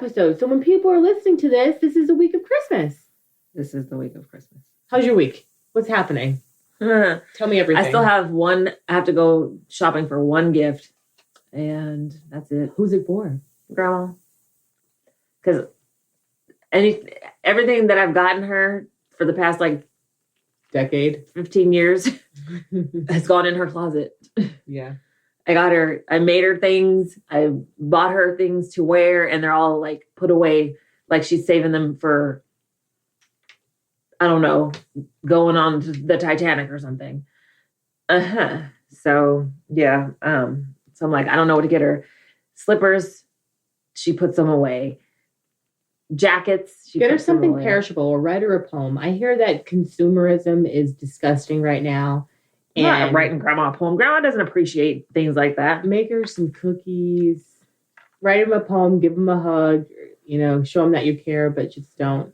episode. So when people are listening to this, this is the week of Christmas. This is the week of Christmas. How's your week? What's happening? Tell me everything. I still have I have to go shopping for one gift. And that's it. Who's it for? Grandma. Because everything that I've gotten her for the past decade, 15 years has gone in her closet. Yeah. I made her things. I bought her things to wear, and they're all put away. Like she's saving them for, I don't know, going on to the Titanic or something. So yeah. So I'm I don't know what to get her. Slippers, she puts them away. Jackets, she get her puts them something away. perishable or write her a poem. I hear that consumerism is disgusting right now. And I'm not writing grandma a poem. Grandma doesn't appreciate things like that. Make her some cookies, write him a poem, give him a hug, show him that you care, but just don't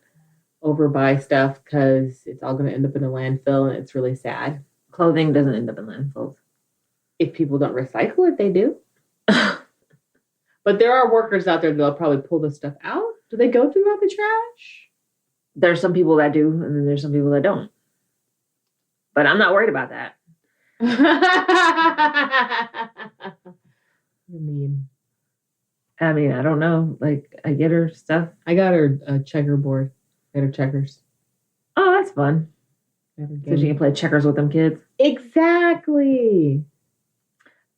overbuy stuff because it's all going to end up in a landfill and it's really sad. Clothing doesn't end up in landfills. If people don't recycle it, they do. But there are workers out there that'll probably pull the stuff out. Do they go through all the trash? There's some people that do, and then there's some people that don't. But I'm not worried about that. I mean, I don't know. I get her stuff. I got her a checkerboard. I got her checkers. Oh, that's fun. So she can play checkers with them kids. Exactly.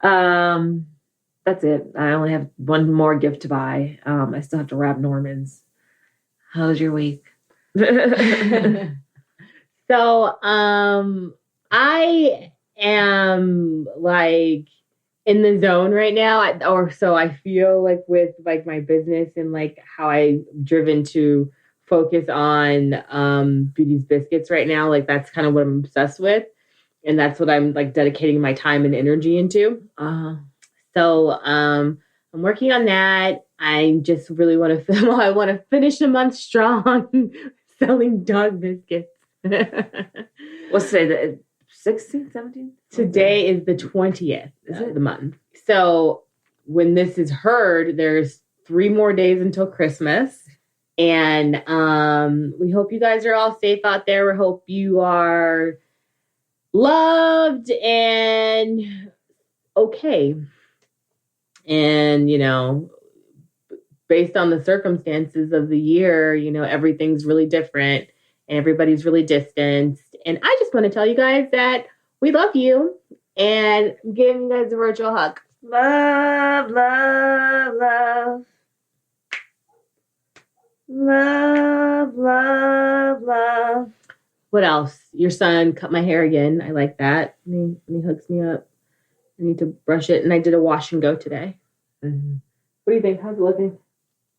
That's it. I only have one more gift to buy. I still have to wrap Norman's. How's your week? So, I am in the zone right now, or so I feel with my business and how I've driven to focus on Beauty's Biscuits right now. That's kind of what I'm obsessed with, and that's what I'm dedicating my time and energy into. So I'm working on that. I just really want to I want to finish the month strong selling dog biscuits. What's today? The 16th, 17th? Today is the 20th of the month. So when this is heard, there's 3 more days until Christmas. And we hope you guys are all safe out there. We hope you are loved and okay. And, based on the circumstances of the year, everything's really different and everybody's really distanced. And I just want to tell you guys that we love you and I'm giving you guys a virtual hug. Love, love, love. Love, love, love. What else? Your son cut my hair again. I like that. And he hooks me up. I need to brush it. And I did a wash and go today. Mm-hmm. What do you think? How's it looking?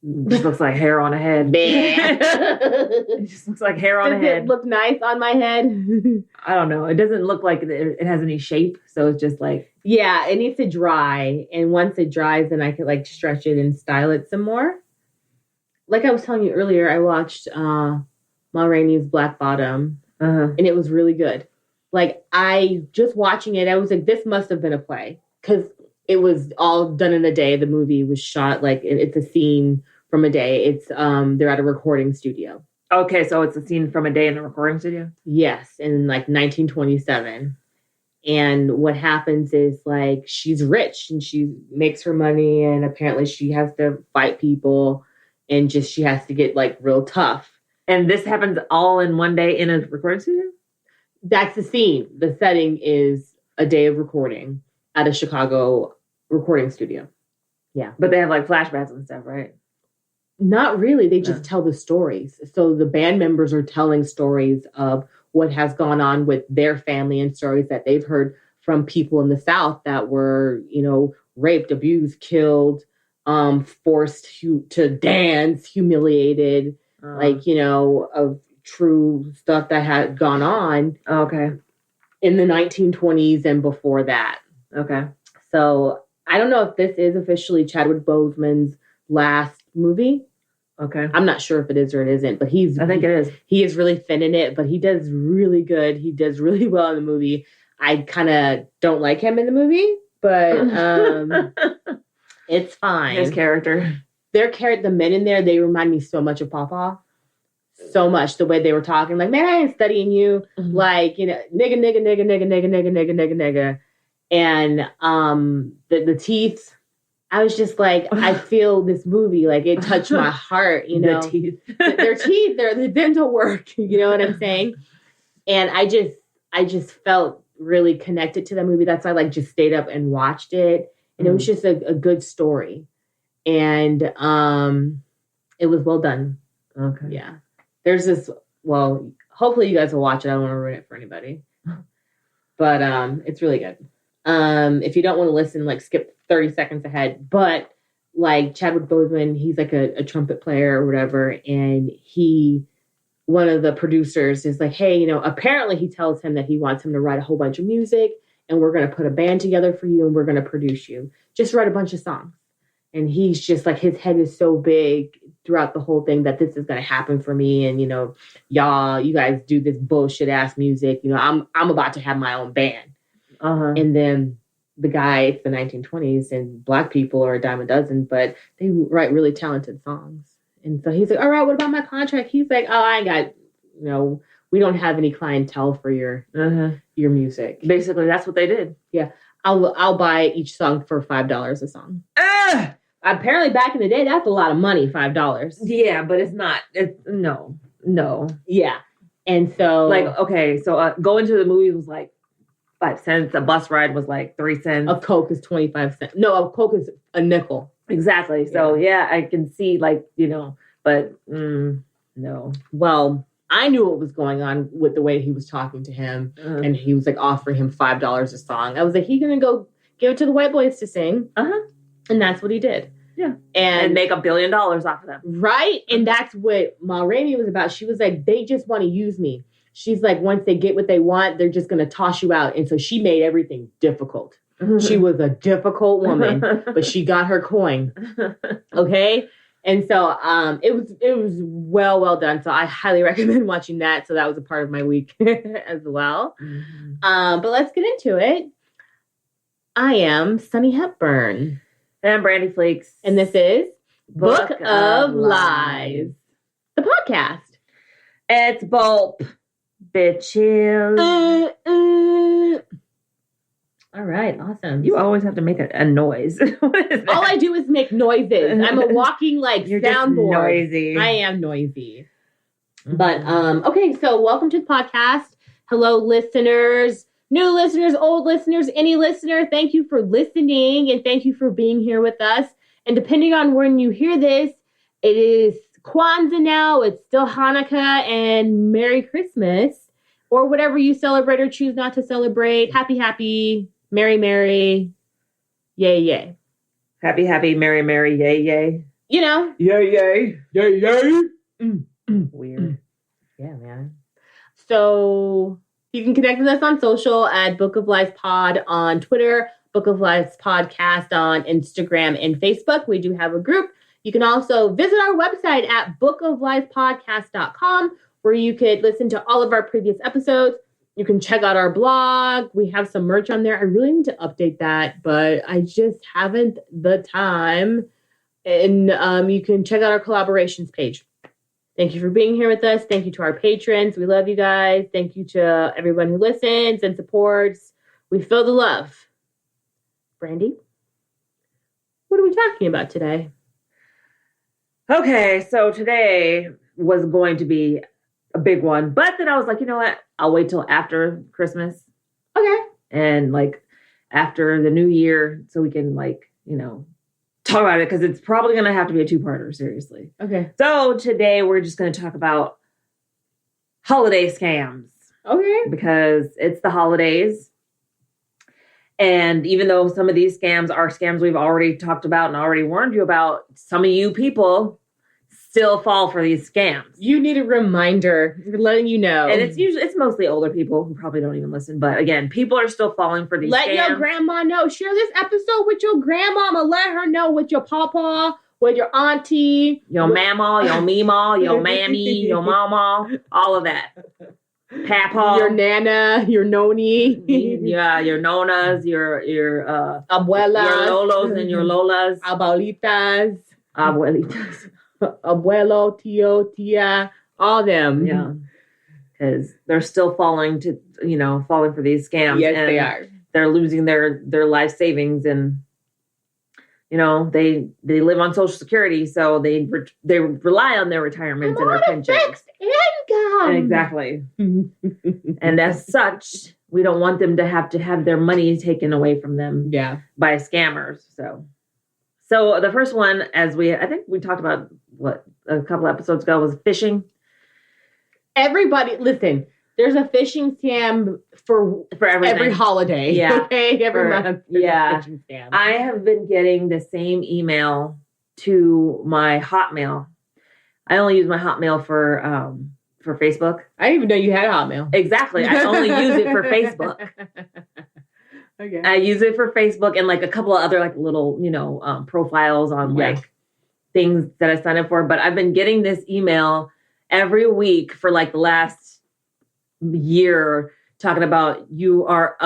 It just looks like hair on a head. It just looks like hair on a head. Does it look nice on my head? I don't know. It doesn't look like it has any shape. So it's just yeah, it needs to dry. And once it dries, then I could stretch it and style it some more. Like I was telling you earlier, I watched Ma Rainey's Black Bottom. And it was really good. I just watching it, I was this must have been a play. Because it was all done in a day. The movie was shot it's a scene from a day. It's they're at a recording studio. Okay, so it's a scene from a day in the recording studio? Yes, in 1927. And what happens is she's rich and she makes her money and apparently she has to fight people and she has to get real tough. And this happens all in one day in a recording studio? That's the scene. The setting is a day of recording at a Chicago recording studio. Yeah. But they have flashbacks and stuff, right? Not really. They just tell the stories. So the band members are telling stories of what has gone on with their family and stories that they've heard from people in the South that were, raped, abused, killed, forced to dance, humiliated, of true stuff that had gone on. Okay. In the 1920s and before that. Okay. So I don't know if this is officially Chadwick Boseman's last movie. Okay. I'm not sure if it is or it isn't, but I think it is. He is really thin in it, but he does really good. He does really well in the movie. I kind of don't like him in the movie, but it's fine. His character. the men in there, they remind me so much of Papa. So much the way they were talking, like, man, I ain't studying you, like, you know, nigga, nigga, nigga, nigga, nigga, nigga, nigga, nigga, nigga, and the teeth. I was just like, I feel this movie, like it touched my heart, you know. The teeth, their teeth, the dental work, you know what I'm saying? And I just felt really connected to that movie. That's why I like just stayed up and watched it, and it was just a good story, and it was well done. Okay, yeah. There's this, well, hopefully you guys will watch it. I don't want to ruin it for anybody. But it's really good. If you don't want to listen, like skip 30 seconds ahead. But like Chadwick Boseman, he's like a trumpet player or whatever. And one of the producers is like, hey, you know, apparently he tells him that he wants him to write a whole bunch of music. And we're going to put a band together for you. And we're going to produce you. Just write a bunch of songs. And he's just like, his head is so big throughout the whole thing that this is going to happen for me. And, you know, you guys do this bullshit ass music. You know, I'm about to have my own band. And then the guy, it's the 1920s and Black people are a dime a dozen, but they write really talented songs. And so he's like, all right, what about my contract? He's like, oh, I ain't got, you know, we don't have any clientele for your music. Basically, that's what they did. Yeah. I'll buy each song for $5 a song. Apparently, back in the day, that's a lot of money, $5. Yeah, but it's not. No. Yeah, and so like, okay, so going to the movie was like 5 cents. A bus ride was like 3 cents. A Coke is 25 cents. No, a Coke is a nickel. Exactly. So yeah, I can see, like, you know, but no. Well, I knew what was going on with the way he was talking to him, and he was like offering him $5 a song. I was like, he's gonna go give it to the white boys to sing. And that's what he did. Yeah. And make $1 billion off of them. Right. And that's what Ma Rainey was about. She was like, they just want to use me. She's like, once they get what they want, they're just going to toss you out. And so she made everything difficult. She was a difficult woman, but she got her coin. Okay. And so it was well done. So I highly recommend watching that. So that was a part of my week as well. But let's get into it. I am Sunny Hepburn. And I'm Brandy Flakes. And this is Book of Lies, the podcast. It's Bulp, bitches. All right, awesome. You always have to make a noise. What is that? All I do is make noises. I'm a walking, like, You're soundboard. Noisy. I am noisy. But, okay, so welcome to the podcast. Hello, listeners. New listeners, old listeners, any listener, thank you for listening and thank you for being here with us. And depending on when you hear this, it is Kwanzaa now, it's still Hanukkah, and Merry Christmas, or whatever you celebrate or choose not to celebrate. Happy, happy, merry, merry, yay, yay. Happy, happy, merry, merry, yay, yay. You know. Yay, yay. Yay, yay. Weird. Yeah, man. So you can connect with us on social at Book of Lies Pod on Twitter, Book of Lies Podcast on Instagram and Facebook. We do have a group. You can also visit our website at bookofliespodcast.com, where you could listen to all of our previous episodes. You can check out our blog. We have some merch on there. I really need to update that, but I just haven't the time. And you can check out our collaborations page. Thank you for being here with us. Thank you to our patrons. We love you guys. Thank you to everyone who listens and supports. We feel the love. Brandy, what are we talking about today? Okay, so today was going to be a big one, but then I was like, you know what? I'll wait till after Christmas. Okay. And like after the new year, so we can, like, you know, talk about it, because it's probably going to have to be a 2-parter, seriously. Okay. So today we're just going to talk about holiday scams. Okay. Because it's the holidays. And even though some of these scams are scams we've already talked about and already warned you about, some of you people still fall for these scams. You need a reminder. We're letting you know. And it's mostly older people who probably don't even listen. But again, people are still falling for these scams. Let your grandma know. Share this episode with your grandmama. Let her know, with your papa, with your auntie. Your mama, your mima, your mammy, your mama, all of that. Papa. Your nana, your noni. Yeah, your nonas, your abuelas. Your lolos and your lolas. Abuelitas. Abuelitas. Abuelo, tío, tía, all them. Yeah. Because they're still falling for these scams. Yes, and they are. They're losing their life savings, and they live on Social Security, so they rely on their retirements and their pensions. Fixed income. Exactly. And as such, we don't want them to have their money taken away from them by scammers. So the first one, I think we talked about a couple episodes ago, was phishing. Everybody, listen. There's a phishing scam for every holiday. Yeah. Okay, every month. Yeah. A phishing scam. I have been getting the same email to my Hotmail. I only use my Hotmail for Facebook. I didn't even know you had a Hotmail. Exactly. I only use it for Facebook. Okay. I use it for Facebook and like a couple of other like little, profiles on like things that I sign up for. But I've been getting this email every week for like the last year talking about you're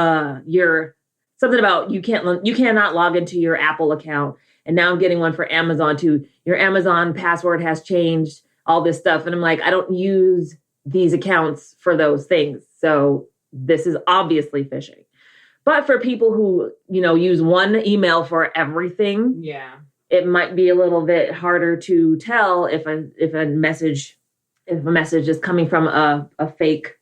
something about you cannot log into your Apple account. And now I'm getting one for Amazon too. Your Amazon password has changed, all this stuff. And I'm like, I don't use these accounts for those things. So this is obviously phishing. But for people who, use one email for everything, it might be a little bit harder to tell if a message is coming from a fake,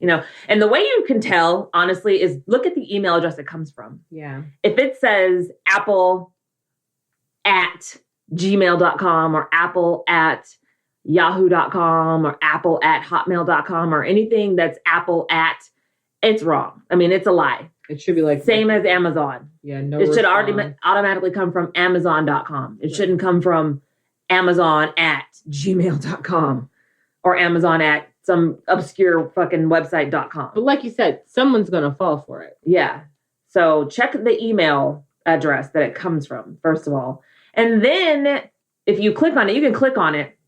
And the way you can tell, honestly, is look at the email address it comes from. Yeah. If it says apple@gmail.com or apple@yahoo.com or apple@hotmail.com or anything that's it's wrong. I mean, it's a lie. It should be like same as Amazon. Yeah, no. It should automatically come from Amazon.com. It shouldn't come from Amazon@gmail.com or Amazon at some obscure fucking website.com. But like you said, someone's going to fall for it. Yeah. So check the email address that it comes from, first of all. And then if you click on it, you can click on it.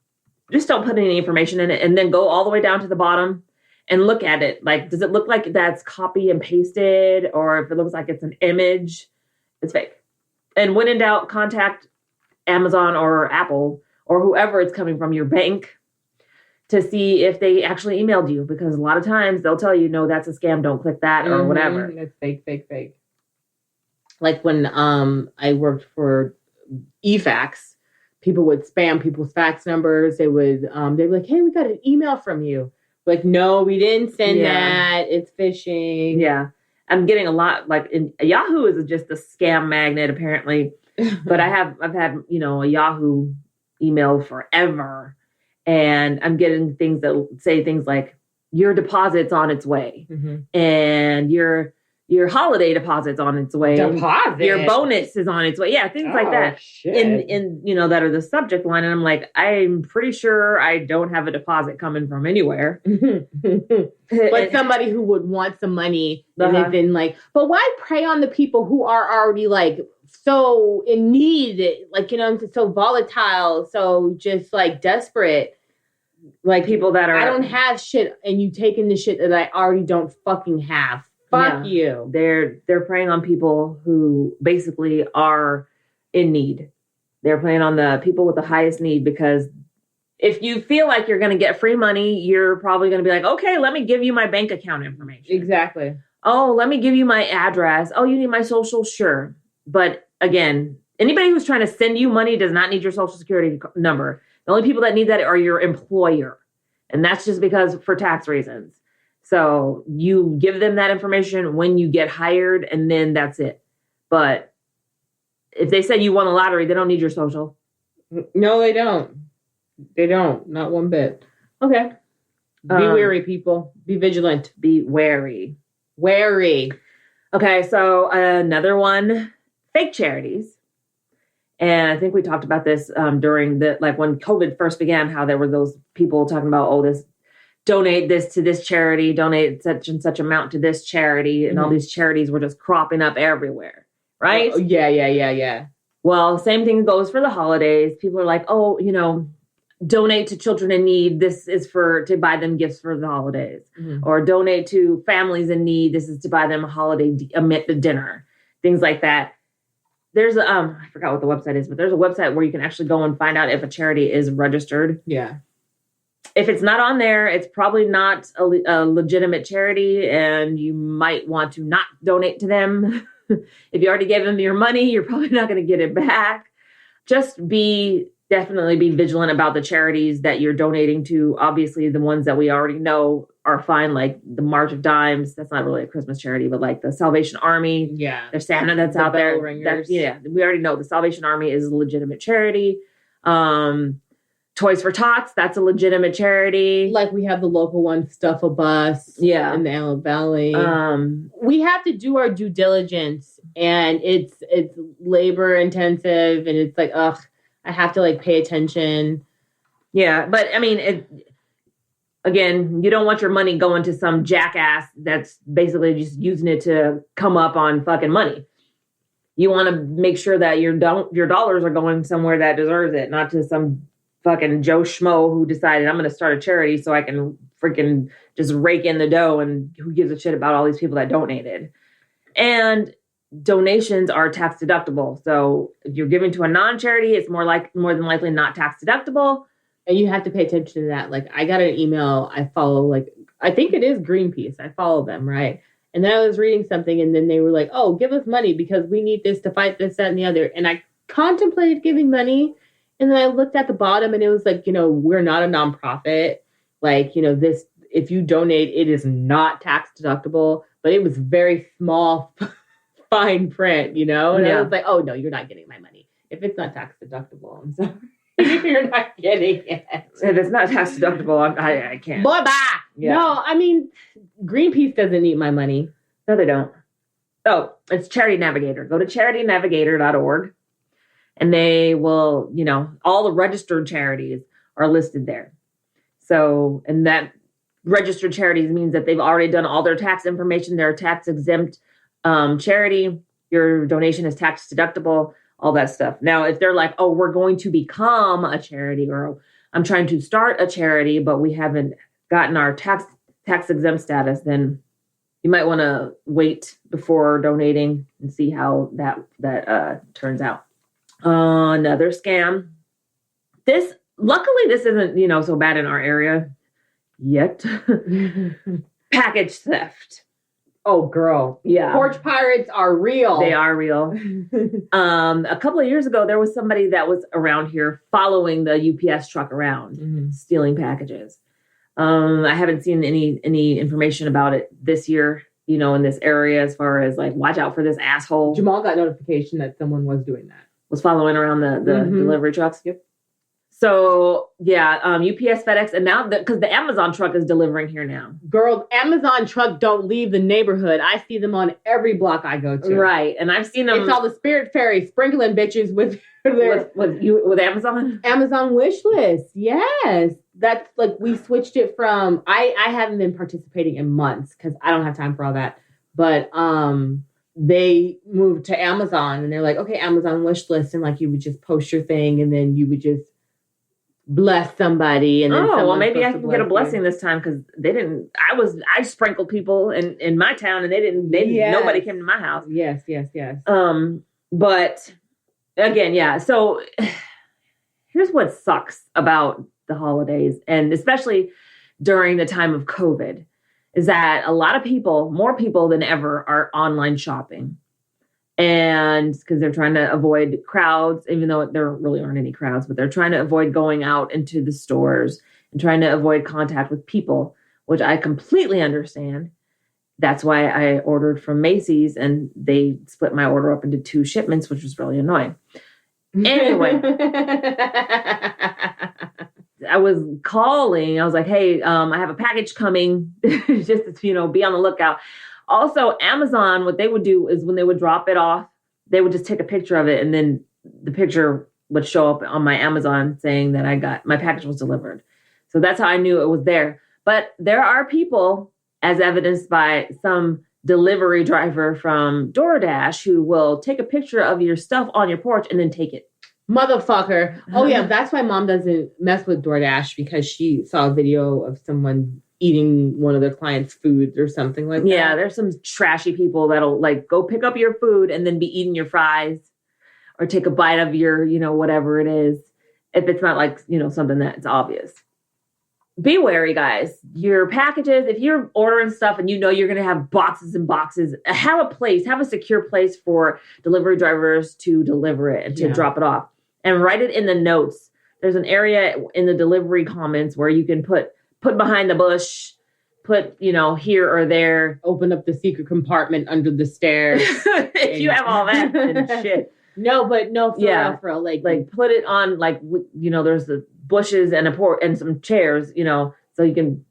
Just don't put any information in it and then go all the way down to the bottom and look at it. Like, does it look like that's copy and pasted? Or if it looks like it's an image, it's fake. And when in doubt, contact Amazon or Apple or whoever it's coming from, your bank, to see if they actually emailed you. Because a lot of times they'll tell you, no, that's a scam. Don't click that or whatever. That's fake. Like when I worked for eFax, people would spam people's fax numbers. They'd be like, hey, we got an email from you. Like, no, we didn't send that. It's phishing. Yeah. I'm getting a lot, like Yahoo is just a scam magnet apparently. But I've had, a Yahoo email forever. And I'm getting things that say things like your deposit's on its way, and your holiday deposit's on its way. Your bonus is on its way. Yeah, things like that. Shit. In that are the subject line. And I'm like, I'm pretty sure I don't have a deposit coming from anywhere. But somebody who would want some money and is in like, but why prey on the people who are already like so in need, like, so volatile, so just like desperate. Like people that are, I don't have shit, and you taking the shit that I already don't fucking have. Fuck you. They're preying on people who basically are in need. They're preying on the people with the highest need, because if you feel like you're going to get free money, you're probably going to be like, okay, let me give you my bank account information. Exactly. Oh, let me give you my address. Oh, you need my social? Sure. But again, anybody who's trying to send you money does not need your social security number. The only people that need that are your employer. And that's just because for tax reasons. So you give them that information when you get hired, and then that's it. But if they say you won a lottery, they don't need your social. No, they don't. They don't. Not one bit. Okay. Be wary, people. Be vigilant. Be wary. Wary. Okay, so another one, fake charities. And I think we talked about this during when COVID first began, how there were those people talking about, donate this to this charity, donate such and such amount to this charity. And all these charities were just cropping up everywhere. Right? Oh, yeah. Well, same thing goes for the holidays. People are like, donate to children in need. This is to buy them gifts for the holidays. Or donate to families in need. This is to buy them a holiday dinner. Things like that. there's I forgot what the website is, but there's a website where you can actually go and find out if a charity is registered. Yeah. If it's not on there, it's probably not a legitimate charity, and you might want to not donate to them. If you already gave them your money, you're probably not going to get it back. Just definitely be vigilant about the charities that you're donating to. Obviously, the ones that we already know are fine, like the March of Dimes. That's not really a Christmas charity, but like the Salvation Army. Yeah. There's Santa that's out there. We already know the Salvation Army is a legitimate charity. Toys for Tots, that's a legitimate charity. Like we have the local one, Stuff a Bus. Yeah. In the Antelope Valley. We have to do our due diligence, and it's labor intensive, and it's like, ugh, I have to like pay attention. Yeah, but I mean, again, you don't want your money going to some jackass that's basically just using it to come up on fucking money. You want to make sure that your dollars are going somewhere that deserves it, not to some fucking Joe Schmo who decided I'm going to start a charity so I can freaking just rake in the dough, and who gives a shit about all these people that donated. And donations are tax deductible. So if you're giving to a non-charity, it's more than likely not tax deductible. And you have to pay attention to that. Like I got an email, I follow, like, I think it is Greenpeace. I follow them, right? And then I was reading something, and then they were like, oh, give us money because we need this to fight this, that, and the other. And I contemplated giving money. And then I looked at the bottom, and it was like, we're not a nonprofit. Like, this, if you donate, it is not tax deductible. But it was very small, fine print, And I was like, oh, no, you're not getting my money. If it's not tax deductible, I'm sorry. You're not getting it. If it's not tax deductible, I can't. Bye bye. Yeah. No, I mean, Greenpeace doesn't need my money. No, they don't. Oh, it's Charitynavigator. Go to charitynavigator.org. And they will, all the registered charities are listed there. So, and that registered charities means that they've already done all their tax information. They're a tax exempt charity. Your donation is tax deductible, all that stuff. Now, if they're like, oh, we're going to become a charity, or I'm trying to start a charity, but we haven't gotten our tax exempt status, then you might want to wait before donating and see how that turns out. Another scam. Luckily this isn't, so bad in our area yet. Package theft. Oh, girl. Yeah. Porch pirates are real. They are real. A couple of years ago, there was somebody that was around here following the UPS truck around, stealing packages. I haven't seen any information about it this year, in this area, as far as like, watch out for this asshole. Jamal got notification that someone was doing that. Was following around the delivery trucks. Yep. So yeah, UPS, FedEx, and now because the Amazon truck is delivering here now. Girl, Amazon truck don't leave the neighborhood. I see them on every block I go to. Right, and I've seen them. It's all the Spirit Fairy sprinkling bitches with Amazon. Amazon wish list. Yes, that's like we switched it from. I haven't been participating in months because I don't have time for all that. But they moved to Amazon, and they're like, okay, Amazon wish list, and like you would just post your thing, and then you would just bless somebody. And then maybe I can get a blessing this time, because they didn't. I sprinkled people in my town, and they didn't. Nobody came to my house. Yes. But again, yeah. So here's what sucks about the holidays, and especially during the time of COVID, is that a lot of people, more people than ever, are online shopping. And because they're trying to avoid crowds, even though there really aren't any crowds, but they're trying to avoid going out into the stores and trying to avoid contact with people, which I completely understand. That's why I ordered from Macy's, and they split my order up into 2 shipments, which was really annoying. Anyway. I was calling. I was like, hey, I have a package coming. Just to, be on the lookout. Also, Amazon, what they would do is when they would drop it off, they would just take a picture of it, and then the picture would show up on my Amazon saying that my package was delivered. So that's how I knew it was there. But there are people, as evidenced by some delivery driver from DoorDash, who will take a picture of your stuff on your porch and then take it. Motherfucker. Oh, yeah. That's why mom doesn't mess with DoorDash, because she saw a video of someone eating one of their clients' foods or something like that. Yeah, there's some trashy people that'll like go pick up your food and then be eating your fries. or take a bite of your, whatever it is, if it's not like, something that's obvious. Be wary, guys. Your packages, if you're ordering stuff and you're going to have boxes and boxes, have a secure place for delivery drivers to deliver it and to drop it off. And write it in the notes. There's an area in the delivery comments where you can put behind the bush, put, here or there. Open up the secret compartment under the stairs. If you have all that, then shit. No, for real. Like put it on, like, there's the bushes and some chairs, so you can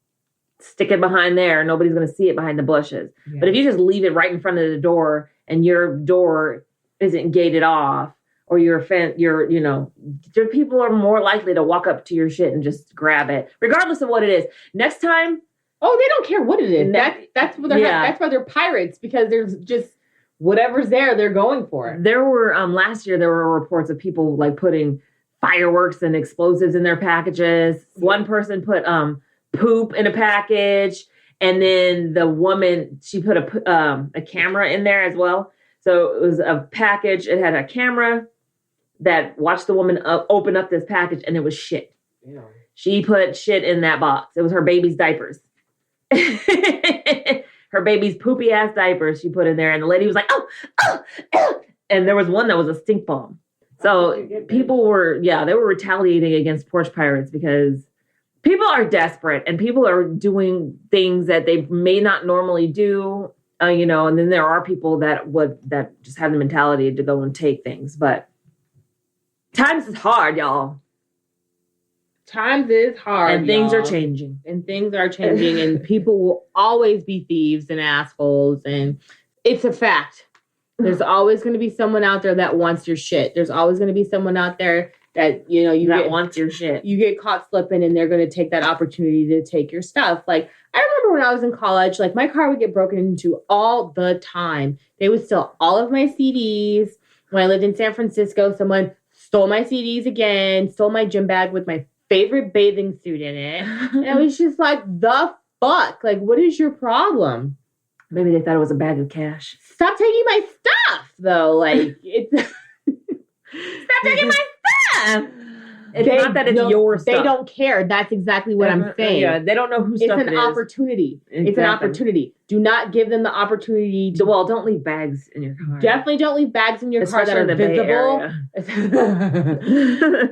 stick it behind there. Nobody's going to see it behind the bushes. Yeah. But if you just leave it right in front of the door and your door isn't gated off, or your people are more likely to walk up to your shit and just grab it, regardless of what it is. Next time. Oh, they don't care what it is. That's why they're pirates, because there's just whatever's there, they're going for it. There were, last year, there were reports of people like putting fireworks and explosives in their packages. One person put poop in a package, and then the woman, she put a camera in there as well. So it was a package. It had a camera that watched the woman open up this package, and it was shit. Yeah. She put shit in that box. It was her baby's diapers. Her baby's poopy ass diapers she put in there, and the lady was like, oh, and there was one that was a stink bomb. So people were, they were retaliating against porch pirates because people are desperate and people are doing things that they may not normally do, and then there are people that just have the mentality to go and take things. But times is hard, y'all. Times is hard, and things are changing. And people will always be thieves and assholes, and it's a fact. There's always going to be someone out there that wants your shit. There's always going to be someone out there that, wants your shit. You get caught slipping, and they're going to take that opportunity to take your stuff. Like, I remember when I was in college, like, my car would get broken into all the time. They would steal all of my CDs. When I lived in San Francisco, someone stole my CDs again, stole my gym bag with my favorite bathing suit in it. And I was just like, the fuck? Like, what is your problem? Maybe they thought it was a bag of cash. Stop taking my stuff, though. Like, it's... Stop taking my stuff! It's not that it's your stuff. They don't care. That's exactly what I'm saying. Yeah, they don't know whose stuff it is. It's an opportunity. Exactly. It's an opportunity. Do not give them the opportunity to... Well, don't leave bags in your car. Definitely don't leave bags in your car that are visible.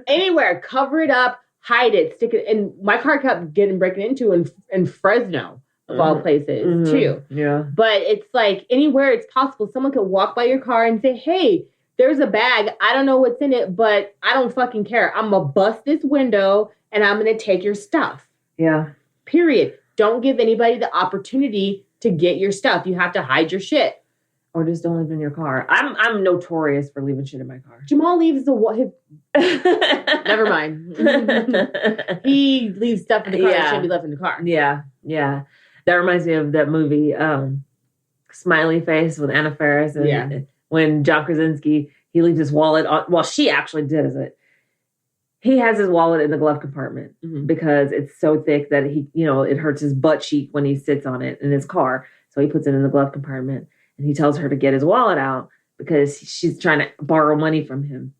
Anywhere. Cover it up. Hide it. Stick it. And my car kept getting broken into in Fresno, of all places, too. Yeah. But it's like, anywhere it's possible, someone could walk by your car and say, hey, there's a bag. I don't know what's in it, but I don't fucking care. I'm going to bust this window, and I'm going to take your stuff. Yeah. Period. Don't give anybody the opportunity to get your stuff. You have to hide your shit. Or just don't leave it in your car. I'm notorious for leaving shit in my car. Jamal leaves never mind. He leaves stuff in the car that shouldn't be left in the car. Yeah. That reminds me of that movie, Smiley Face with Anna Faris. And when John Krasinski, he leaves his wallet on. Well, she actually does it. He has his wallet in the glove compartment because it's so thick that it hurts his butt cheek when he sits on it in his car. So he puts it in the glove compartment. And he tells her to get his wallet out because she's trying to borrow money from him.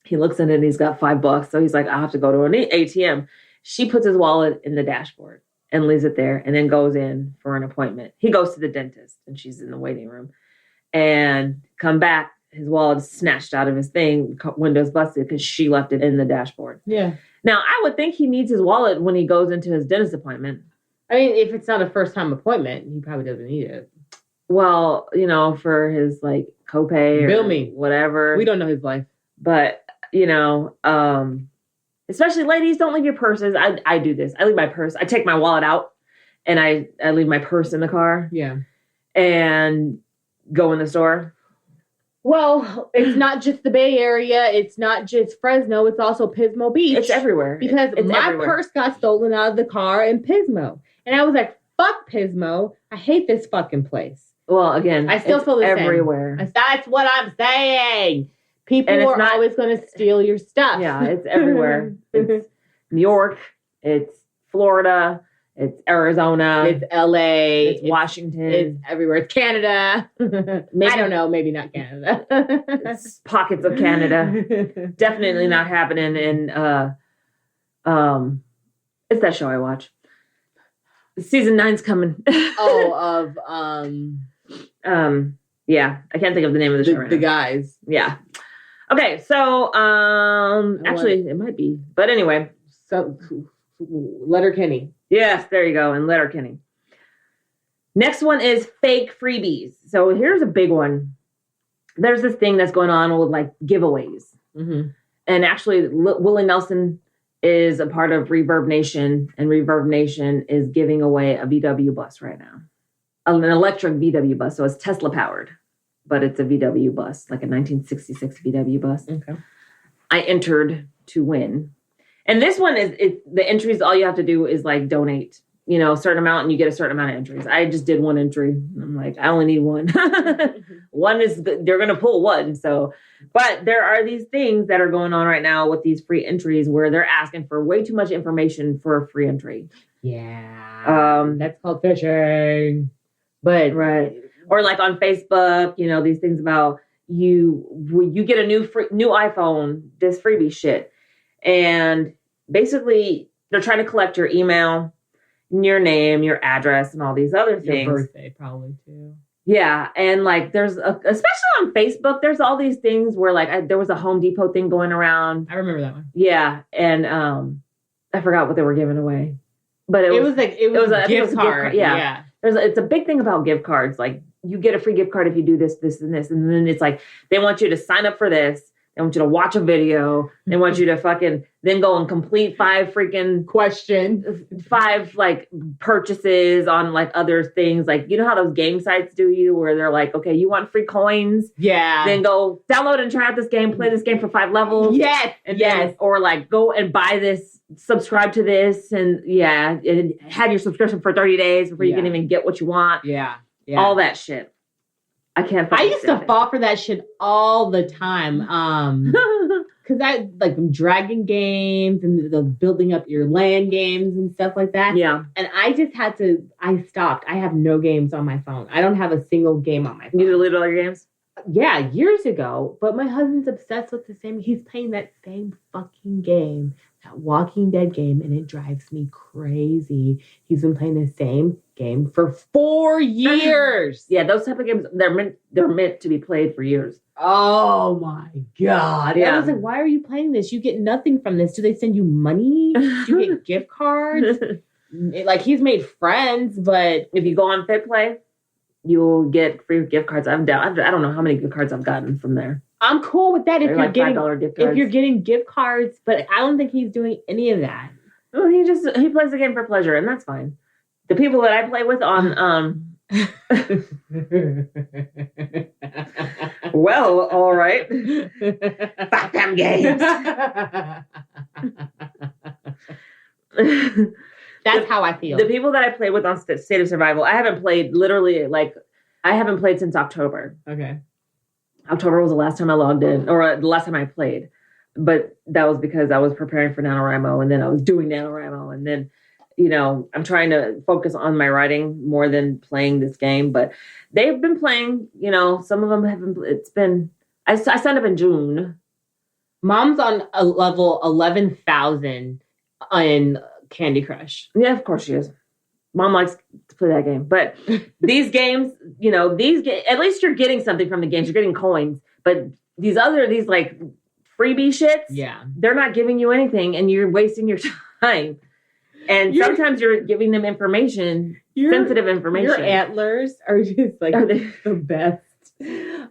He looks in it and he's got $5. So he's like, I'll have to go to an ATM. She puts his wallet in the dashboard and leaves it there and then goes in for an appointment. He goes to the dentist and she's in the waiting room. And come back, his wallet is snatched out of his thing, windows busted because she left it in the dashboard. Yeah. Now, I would think he needs his wallet when he goes into his dentist appointment. I mean, if it's not a first-time appointment, he probably doesn't need it. Well, for his like copay or bill me, whatever. We don't know his life. But, especially ladies, don't leave your purses. I do this. I leave my purse. I take my wallet out and I leave my purse in the car. Yeah. And go in the store. Well, it's not just the Bay Area. It's not just Fresno. It's also Pismo Beach. It's everywhere. Because my purse got stolen out of the car in Pismo. And I was like, fuck Pismo. I hate this fucking place. Well, again, I still feel the everywhere. Same. That's what I'm saying. People are always going to steal your stuff. Yeah, it's everywhere. It's New York. It's Florida. It's Arizona. It's LA. It's Washington. It's everywhere. It's Canada. I don't know. Maybe not Canada. It's pockets of Canada. Definitely not happening in it's that show I watch. Season 9's coming. Yeah, I can't think of the name of the show right now. The guys. Yeah. Okay, so actually it might be. But anyway. So Letterkenny. Yes, there you go. And Letterkenny. Next one is fake freebies. So here's a big one. There's this thing that's going on with like giveaways. Mm-hmm. And actually Willie Nelson is a part of Reverb Nation, and Reverb Nation is giving away a VW bus right now. An electric VW bus. So it's Tesla powered, but it's a VW bus, like a 1966 VW bus. Okay. I entered to win. And this one is the entries, all you have to do is like donate, a certain amount and you get a certain amount of entries. I just did one entry. I'm like, I only need one. One is, they're going to pull one. So, but there are these things that are going on right now with these free entries where they're asking for way too much information for a free entry. Yeah. That's called phishing. But right. Or like on Facebook, these things about you get a new iPhone, this freebie shit. And basically they're trying to collect your email, your name, your address, and all these other things. Your birthday probably too. Yeah. And like there's especially on Facebook, there's all these things where like there was a Home Depot thing going around. I remember that one. Yeah. And I forgot what they were giving away. But it was a gift card. Yeah. It's a big thing about gift cards. Like you get a free gift card if you do this, this, and this. And then it's like they want you to sign up for this. They want you to watch a video. They want you to fucking then go and complete 5 like purchases on like other things. Like, you know how those game sites do you where they're like, okay, you want free coins? Yeah. Then go download and try out this game, play this game for 5 levels. Yes. And yes. Or like go and buy this, subscribe to this and have your subscription for 30 days before you can even get what you want. Yeah. All that shit. I used to fall for that shit all the time. Because I like dragon games and the building up your land games and stuff like that. Yeah. And I stopped. I have no games on my phone. I don't have a single game on my phone. You deleted all your games? Yeah, years ago. But my husband's obsessed with he's playing that same fucking game, that Walking Dead game, and it drives me crazy. He's been playing the same game for 4 years. Yeah, those type of games, they're meant to be played for years. Oh my God. Yeah. I was like, why are you playing this? You get nothing from this. Do they send you money? Do you get gift cards? Like, he's made friends, but if you go on FitPlay, you'll get free gift cards. I don't know how many gift cards I've gotten from there. I'm cool with that if you're getting $5 gift cards. If you're getting gift cards, but I don't think he's doing any of that. Well, he plays the game for pleasure, and that's fine. The people that I play with on well, all right. Fuck them games. That's how I feel. The people that I play with on State of Survival, I haven't played since October. Okay. October was the last time I logged in, or the last time I played. But that was because I was preparing for NaNoWriMo, and then I was doing NaNoWriMo, and then, I'm trying to focus on my writing more than playing this game. But they've been playing, some of them haven't. I signed up in June. Mom's on a level 11,000 in Candy Crush. Yeah, of course she is. Mom likes to play that game. But these games, at least you're getting something from the games. You're getting coins. But these like freebie shits, they're not giving you anything, and you're wasting your time. And sometimes you're giving them sensitive information. Your antlers are just like the best.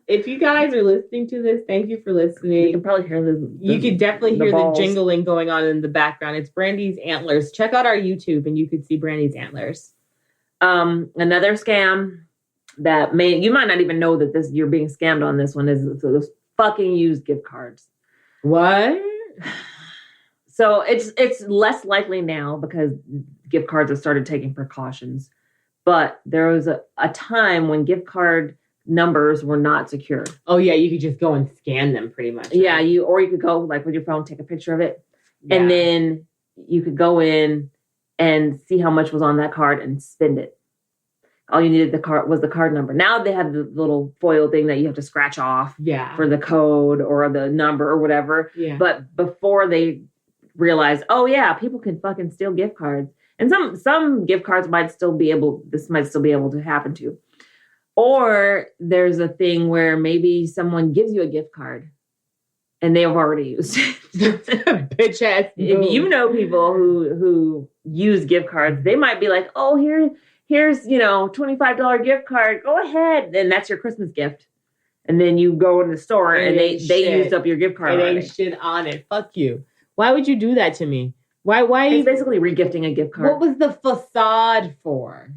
If you guys are listening to this, thank you for listening. You can probably hear you could definitely hear the jingling going on in the background. It's Brandy's antlers. Check out our YouTube and you could see Brandy's antlers. Another scam that you might not even know that you're being scammed on this one is those fucking used gift cards. What? So it's less likely now because gift cards have started taking precautions. But there was a time when gift card numbers were not secure. Oh yeah, you could just go and scan them pretty much. Right? Yeah, you could go like with your phone, take a picture of it, and then you could go in and see how much was on that card and spend it. All you needed was the card number. Now they have the little foil thing that you have to scratch off for the code or the number or whatever. Yeah. But before they realized, oh yeah, people can fucking steal gift cards. And some gift cards might still be able to happen to. Or there's a thing where maybe someone gives you a gift card and they've already used it. Bitch ass. If you know people who use gift cards, they might be like, oh, here's $25 gift card. Go ahead. And that's your Christmas gift. And then you go in the store and they used up your gift card. It ain't shit on it. Fuck you. Why would you do that to me? Why? It's basically regifting a gift card. What was the facade for?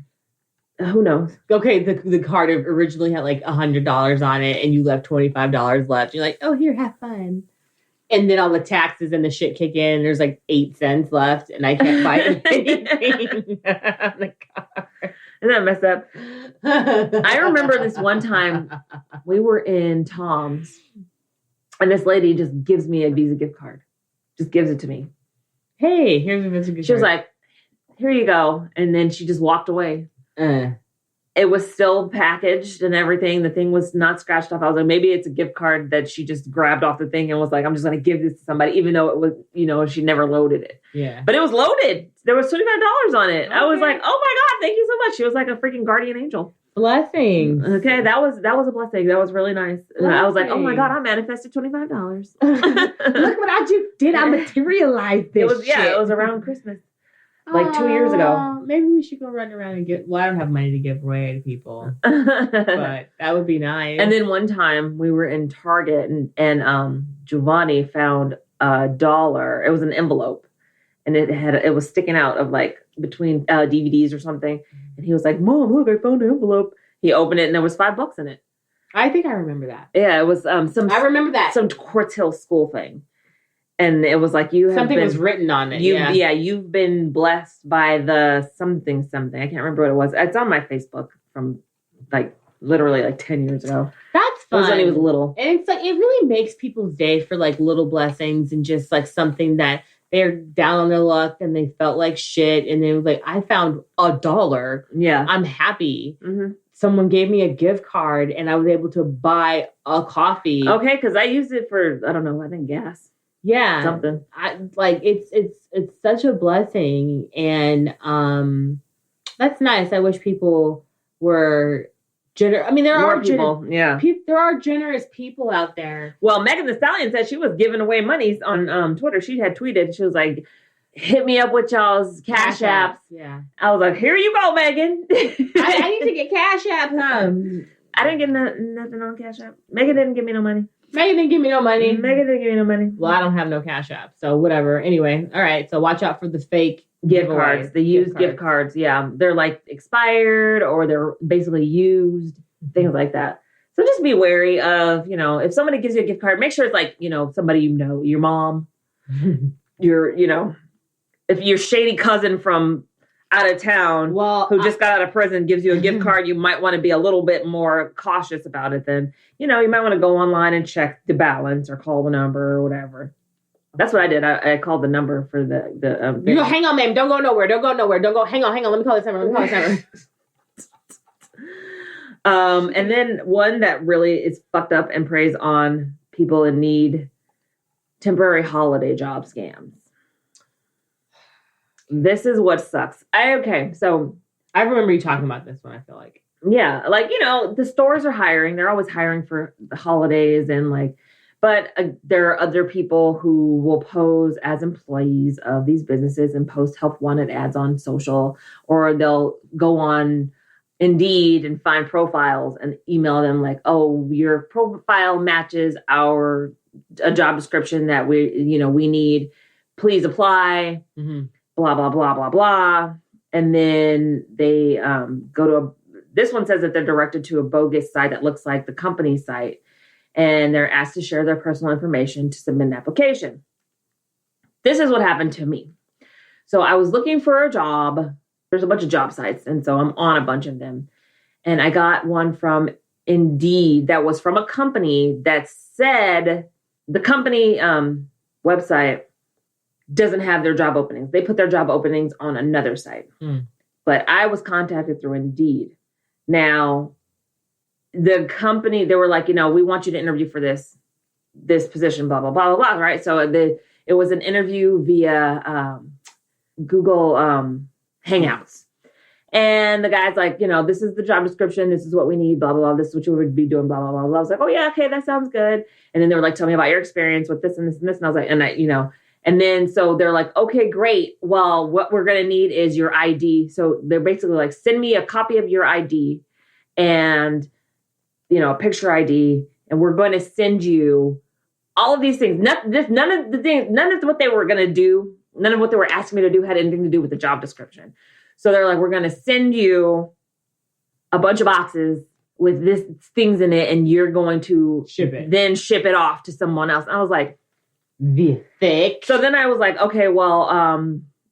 Who knows? Okay, the card originally had like $100 on it, and you left $25 left. You're like, oh, here, have fun. And then all the taxes and the shit kick in, and there's like 8 cents left, and I can't buy anything on the card. Isn't that messed up? I remember this one time we were in Tom's, and this lady just gives me a Visa gift card. Just gives it to me. Hey, here's a Visa gift card. She was like, here you go. And then she just walked away. It was still packaged and everything. The thing was not scratched off. I was like, maybe it's a gift card that she just grabbed off the thing and was like, I'm just going to give this to somebody, even though it was, she never loaded it. Yeah. But it was loaded. There was $25 on it. Okay. I was like, oh my God, thank you so much. She was like a freaking guardian angel. Blessings. Okay, that was a blessing. That was really nice. I was like, oh my God, I manifested $25. Look what I just did. I materialized this. It was around Christmas. Like 2 years ago. Maybe we should go run around and I don't have money to give away to people. But that would be nice. And then one time we were in Target and Giovanni found $1. It was an envelope. And it was sticking out of like between DVDs or something. And he was like, Mom, look, I found an envelope. He opened it and there was $5 in it. I think I remember that. Yeah, it was I remember that. Some Quartz Hill school thing. And it was like something was written on it. You've been blessed by the something. I can't remember what it was. It's on my Facebook from like literally like 10 years ago. That's fun. It was when he was little. And it's like it really makes people's day for like little blessings and just like something that they're down on their luck and they felt like shit and they were like, I found $1. Yeah. I'm happy. Mm-hmm. Someone gave me a gift card and I was able to buy a coffee. Okay, because I used it for I don't know, I think gas. Yeah. Something. It's such a blessing. And that's nice. I wish people were generous. I mean, there are people. There are generous people out there. Well, Megan Thee Stallion said she was giving away monies on Twitter. She had tweeted. She was like, hit me up with y'all's cash apps. Yeah. I was like, here you go, Megan. I need to get cash apps, huh? I didn't get nothing on cash app. Megan didn't give me no money. Megan didn't give me no money. Well, I don't have no cash app, so whatever. Anyway, all right. So watch out for the fake gift cards. The used gift cards. Yeah, they're like expired or they're basically used, things like that. So just be wary of, if somebody gives you a gift card, make sure it's like, somebody your mom, if your shady cousin from out of town who just got out of prison gives you a gift card, you might want to be a little bit more cautious about it than, you might want to go online and check the balance or call the number or whatever. That's what I did. I called the number for the you go, hang on, ma'am. Don't go nowhere. Don't go. Hang on. Let me call this number. And then one that really is fucked up and preys on people in need, temporary holiday job scams. This is what sucks. So I remember you talking about this one, I feel like. Yeah, like, the stores are hiring. They're always hiring for the holidays but there are other people who will pose as employees of these businesses and post help wanted ads on social, or they'll go on Indeed and find profiles and email them like, oh, your profile matches a job description that we need. Please apply. Mm-hmm. Blah, blah, blah, blah, blah. And then they go to this one says that they're directed to a bogus site that looks like the company site. And they're asked to share their personal information to submit an application. This is what happened to me. So I was looking for a job. There's a bunch of job sites. And so I'm on a bunch of them. And I got one from Indeed that was from a company that said the company website doesn't have their job openings. They put their job openings on another site. But I was contacted through Indeed. Now, the company, they were like, we want you to interview for this position, blah, blah, blah, blah, blah, right? So it was an interview via Google Hangouts. And the guy's like, this is the job description. This is what we need, blah, blah, blah. This is what you would be doing, blah, blah, blah, blah. I was like, oh, yeah, okay, that sounds good. And then they were like, tell me about your experience with this and this and this. And I was like, and then so they're like, okay, great. Well, what we're going to need is your ID. So they're basically like, send me a copy of your ID and, a picture ID. And we're going to send you all of these things. None of what they were going to do, none of what they were asking me to do had anything to do with the job description. So they're like, we're going to send you a bunch of boxes with this things in it, and you're going to ship it off to someone else. And I was like, the thick. So then I was like, okay, well,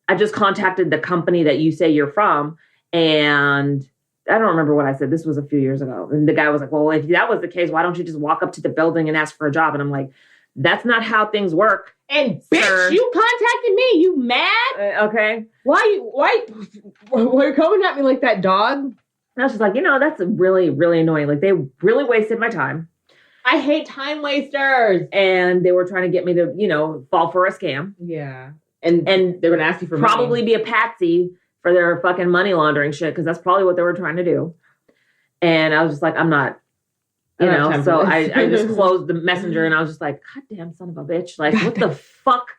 I just contacted the company that you say you're from, and I don't remember what I said. This was a few years ago. And the guy was like, well, if that was the case, why don't you just walk up to the building and ask for a job? And I'm like, that's not how things work. And bitch, you contacted me. You mad? Okay. Why you coming at me like that, dog? And I was just like, that's really, really annoying. Like, they really wasted my time. I hate time wasters. And they were trying to get me to, fall for a scam. Yeah. And they're going to ask you for probably money. Be a patsy for their fucking money laundering shit, because that's probably what they were trying to do. And I was just like, I'm not. So I just closed the messenger and I was just like, God damn son of a bitch. Like, what the fuck?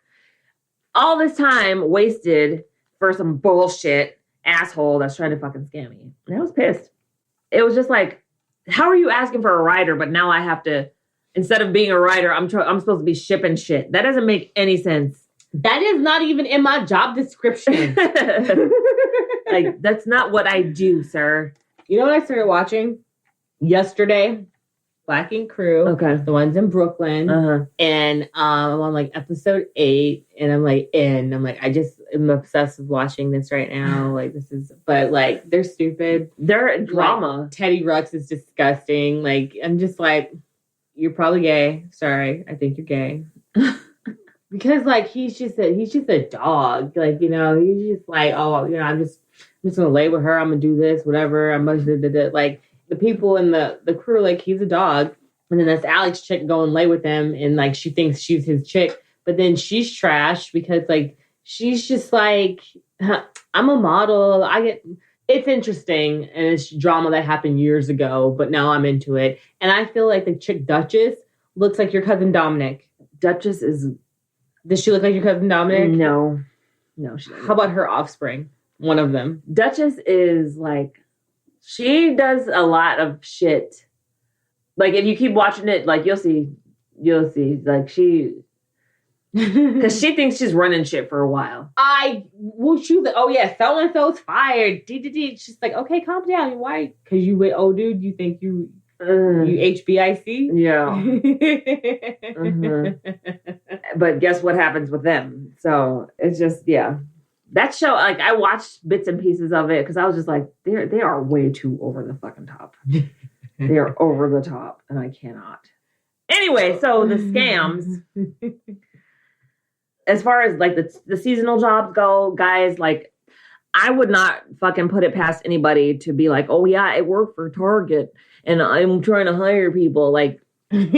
All this time wasted for some bullshit asshole that's trying to fucking scam me. And I was pissed. It was just like, how are you asking for a writer, but now I have to, instead of being a writer, I'm supposed to be shipping shit. That doesn't make any sense. That is not even in my job description. Like, that's not what I do, sir. You know what I started watching yesterday? Black Ink Crew. Okay. The ones in Brooklyn. And I'm on like episode 8 and I'm like, I'm obsessed with watching this right now. Like, but like, they're stupid. They're drama. Like, Teddy Ruxx is disgusting. Like, I'm just like, you're probably gay. Sorry. I think you're gay. Because like, he's just a dog. Like, he's just like, oh, I'm just gonna lay with her. I'm gonna do this, whatever. I'm gonna like, the people in the crew, like, he's a dog. And then this Alex chick go and lay with him. And like, she thinks she's his chick, but then she's trash because like, she's just like, I'm a model. It's interesting. And it's drama that happened years ago, but now I'm into it. And I feel like the chick Duchess looks like your cousin Dominic. Does she look like your cousin Dominic? No, she doesn't. How about her offspring? One of them. Duchess is like, she does a lot of shit. Like, if you keep watching it, like, you'll see, like, because she thinks she's running shit for a while. Oh yeah, so-and-so's fired. She's like, okay, calm down. Why? Because you with old dude, you think you HBIC? Yeah. But guess what happens with them? So it's just, yeah. That show, like, I watched bits and pieces of it because I was just like, they are way too over the fucking top. They are over the top, and I cannot. Anyway, so the scams, as far as like the seasonal jobs go, guys, like, I would not fucking put it past anybody to be like, oh yeah, I work for Target and I'm trying to hire people. Like, what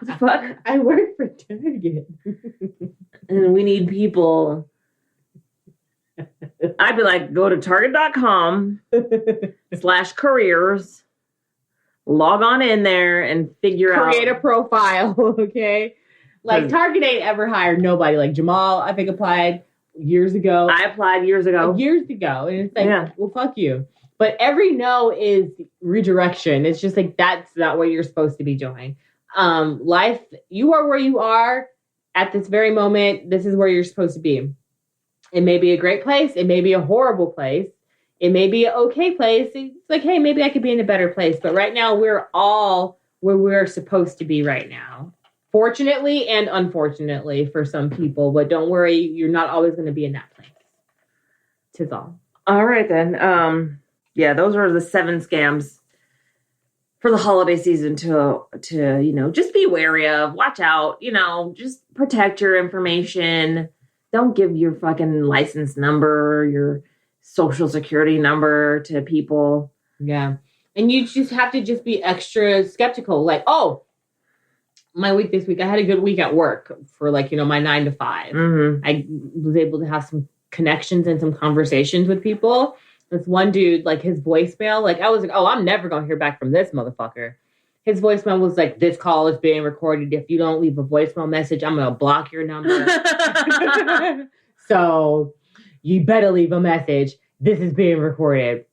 the fuck? I work for Target. And we need people. I'd be like, go to target.com/careers, log on in there and create a profile, okay? Like, Target ain't ever hired nobody. Like, Jamal, I think, applied years ago. I applied years ago. And it's like, well, fuck you. But every no is redirection. It's just like, that's not what you're supposed to be doing. Life, you are where you are at this very moment. This is where you're supposed to be. It may be a great place. It may be a horrible place. It may be an okay place. It's like, hey, maybe I could be in a better place. But right now, we're all where we're supposed to be right now. Fortunately and unfortunately for some people. But don't worry, you're not always going to be in that place. 'Tis all. All right, then. Yeah, those are the 7 scams for the holiday season to, just be wary of, watch out, just protect your information. Don't give your fucking license number, your social security number to people. Yeah. And you just have to just be extra skeptical. Like, oh, my week this week, I had a good week at work for my 9 to 5. Mm-hmm. I was able to have some connections and some conversations with people. This one dude, his voicemail, I was like, oh, I'm never going to hear back from this motherfucker. His voicemail was like, this call is being recorded. If you don't leave a voicemail message, I'm going to block your number. So you better leave a message. This is being recorded.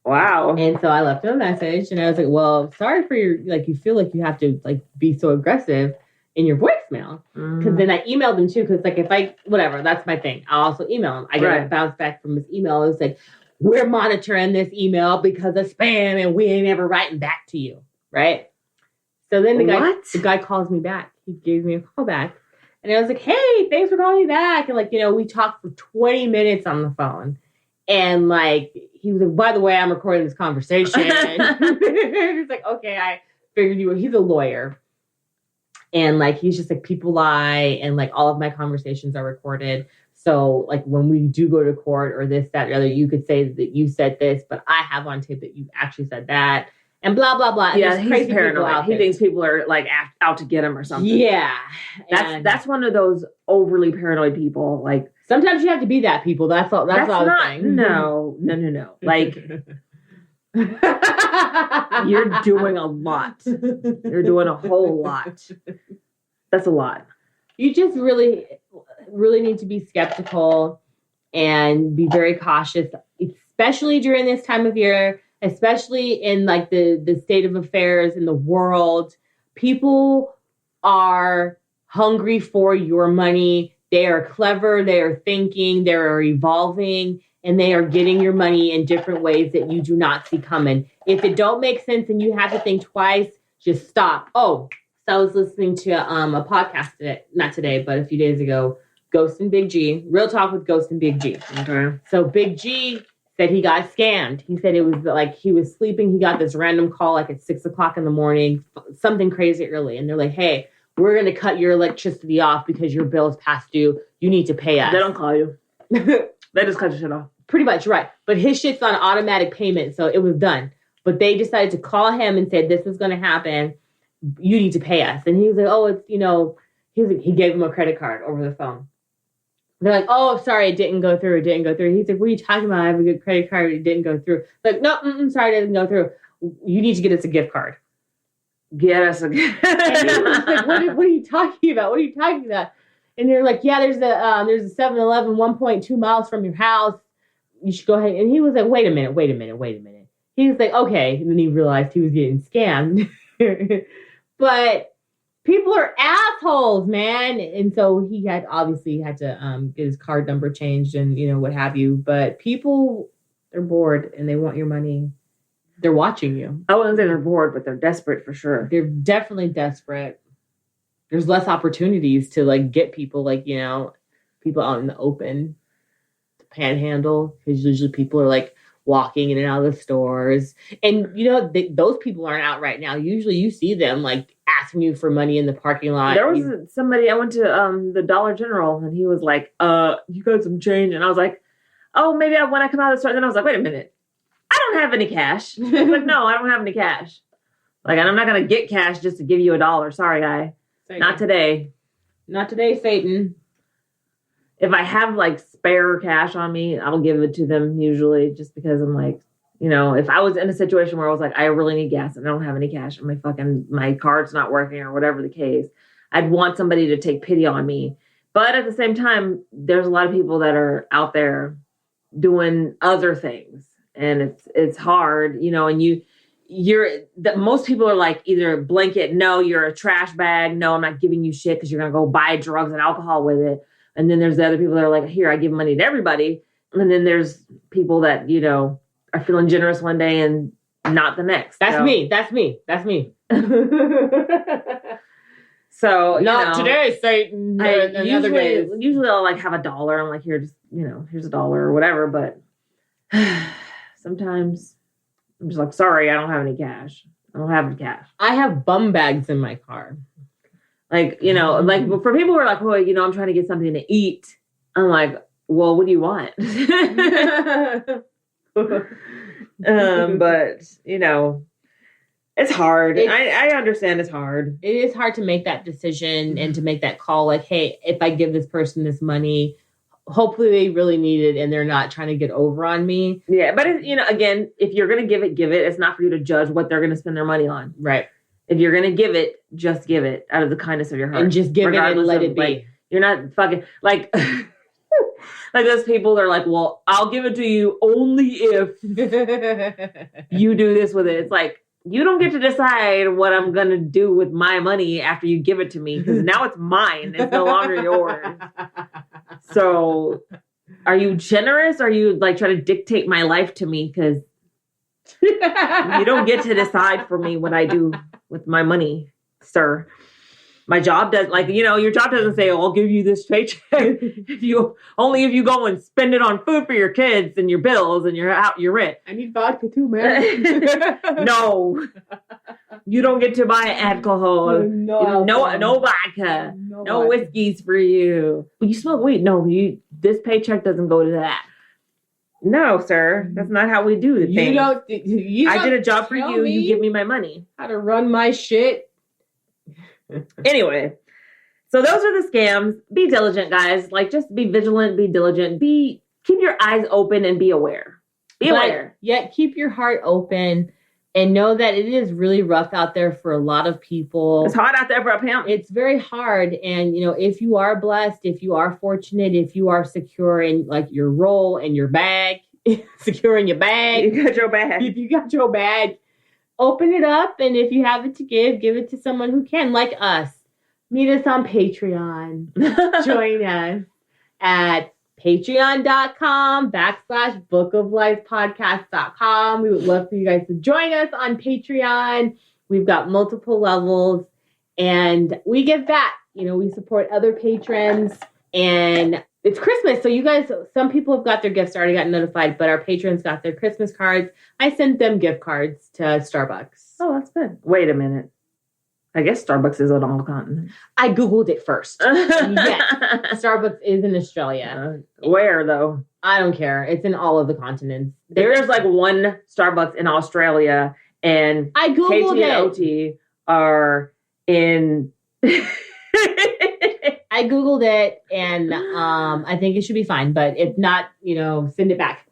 Wow. And so I left him a message and I was like, well, sorry for your, you feel like you have to be so aggressive in your voicemail. Because then I emailed him too. Because whatever, that's my thing. I'll also email him. I got a bounce back from his email. It was like, we're monitoring this email because of spam and we ain't ever writing back to you. Right. So then the guy calls me back. He gave me a call back. And I was like, hey, thanks for calling me back. And we talked for 20 minutes on the phone. And he was like, by the way, I'm recording this conversation. He's like, okay, I figured he's a lawyer. And he's just people lie. And all of my conversations are recorded. So when we do go to court or this, that, or the other, you could say that you said this, but I have on tape that you actually said that. And blah, blah, blah. Yeah, he's paranoid. He thinks people are out to get him or something. Yeah. That's one of those overly paranoid people. Sometimes you have to be that people. That's all I'm saying. No. You're doing a lot. You're doing a whole lot. That's a lot. You just really, really need to be skeptical and be very cautious, especially during this time of year, especially in the state of affairs in the world. People are hungry for your money. They are clever. They are thinking. They are evolving. And they are getting your money in different ways that you do not see coming. If it don't make sense and you have to think twice, just stop. Oh, so I was listening to a podcast not today, but a few days ago, Ghost and Big G. Real Talk with Ghost and Big G. Okay. So Big G said he got scammed. He said it was he was sleeping. He got this random call at 6 o'clock in the morning, something crazy early. And they're like, hey, we're going to cut your electricity off because your bill's past due. You need to pay us. They don't call you. They just cut your shit off. Pretty much, right. But his shit's on automatic payment, so it was done. But they decided to call him and said, this is going to happen. You need to pay us. And he was like, oh, it's, he gave him a credit card over the phone. They're like, oh, sorry, it didn't go through. He's like, what are you talking about? I have a good credit card. It didn't go through. Like, no, sorry, it didn't go through. You need to get us a gift card. Get us a gift card. Like, what are you talking about? What are you talking about? And they're like, yeah, there's a 7-Eleven 1.2 miles from your house. You should go ahead. And he was like, wait a minute. He was like, okay. And then he realized he was getting scammed. But people are assholes, man. And so he had to get his card number changed and, what have you. But people, they're bored and they want your money. They're watching you. I wouldn't say they're bored, but they're desperate for sure. They're definitely desperate. There's less opportunities to get people people out in the open to panhandle, because usually people are walking in and out of the stores, and those people aren't out right now. Usually you see them asking you for money in the parking lot. There was somebody, I went to the Dollar General, and he was like, you got some change? And I was like, oh, maybe when I come out of the store. And then I was like, wait a minute, I don't have any cash. He was like, no, I don't have any cash. I'm not gonna get cash just to give you $1. Sorry, guy. Not today. Not today, Satan. If I have spare cash on me, I'll give it to them usually, just because I'm if I was in a situation where I was I really need gas and I don't have any cash and my card's not working or whatever the case, I'd want somebody to take pity on me. But at the same time, there's a lot of people that are out there doing other things, and it's hard, and most people are either blanket, no, you're a trash bag. No, I'm not giving you shit because you're going to go buy drugs and alcohol with it. And then there's the other people that are here, I give money to everybody. And then there's people that, are feeling generous one day and not the next. That's me. So, not today, Satan. Usually I'll have $1. I'm here, just, here's $1 or whatever. But sometimes I'm just sorry, I don't have any cash. I don't have the cash. I have bum bags in my car. Like, you know, like for people who are like, oh, you know, I'm trying to get something to eat. I'm like, well, what do you want? But, you know, it's hard. I understand it's hard. It is hard to make that decision and to make that call. Like, hey, if I give this person this money, hopefully they really need it and they're not trying to get over on me. Yeah. But, you know, again, if you're going to give it, give it. It's not for you to judge what they're going to spend their money on. Right. If you're going to give it, just give it out of the kindness of your heart. And just give it and let it be. Like, you're not fucking like, like those people are like, well, I'll give it to you only if you do this with it. It's like, you don't get to decide what I'm going to do with my money after you give it to me, because now it's mine. It's no longer yours. So are you generous? Or are you like trying to dictate my life to me? Because you don't get to decide for me what I do with my money, sir. My job does, like, you know, your job doesn't say, oh, I'll give you this paycheck if you go and spend it on food for your kids and your bills and your rent. I need vodka too, man. No, you don't get to buy alcohol. No vodka. No whiskeys for you. You smoke weed? No, this paycheck doesn't go to that. No, sir. That's not how we do the thing. I did a job for you. You give me my money. How to run my shit. Anyway, so those are the scams. Be diligent, guys. Like, just be vigilant, be diligent, keep your eyes open and be aware. Be aware. Yet keep your heart open and know that it is really rough out there for a lot of people. It's hard out there for a pimp. It's very hard. And, you know, if you are blessed, if you are fortunate, if you are secure in like your role and your bag, secure in your bag. You got your bag. If you got your bag, open it up, and if you have it to give it to someone who can, like us. Meet us on Patreon. Join us at patreon.com/bookoflifepodcast.com. We would love for you guys to join us on Patreon. We've got multiple levels, and we give back. You know, we support other patrons, and it's Christmas, so you guys, some people have got their gifts, already got notified, but our patrons got their Christmas cards. I sent them gift cards to Starbucks. Oh, that's good. Wait a minute. I guess Starbucks is on all continents. I Googled it first. Yes, Starbucks is in Australia. Where, though? I don't care. It's in all of the continents. There's like one Starbucks in Australia, and I Googled KT and OT are in... I Googled it, and I think it should be fine. But if not, you know, send it back.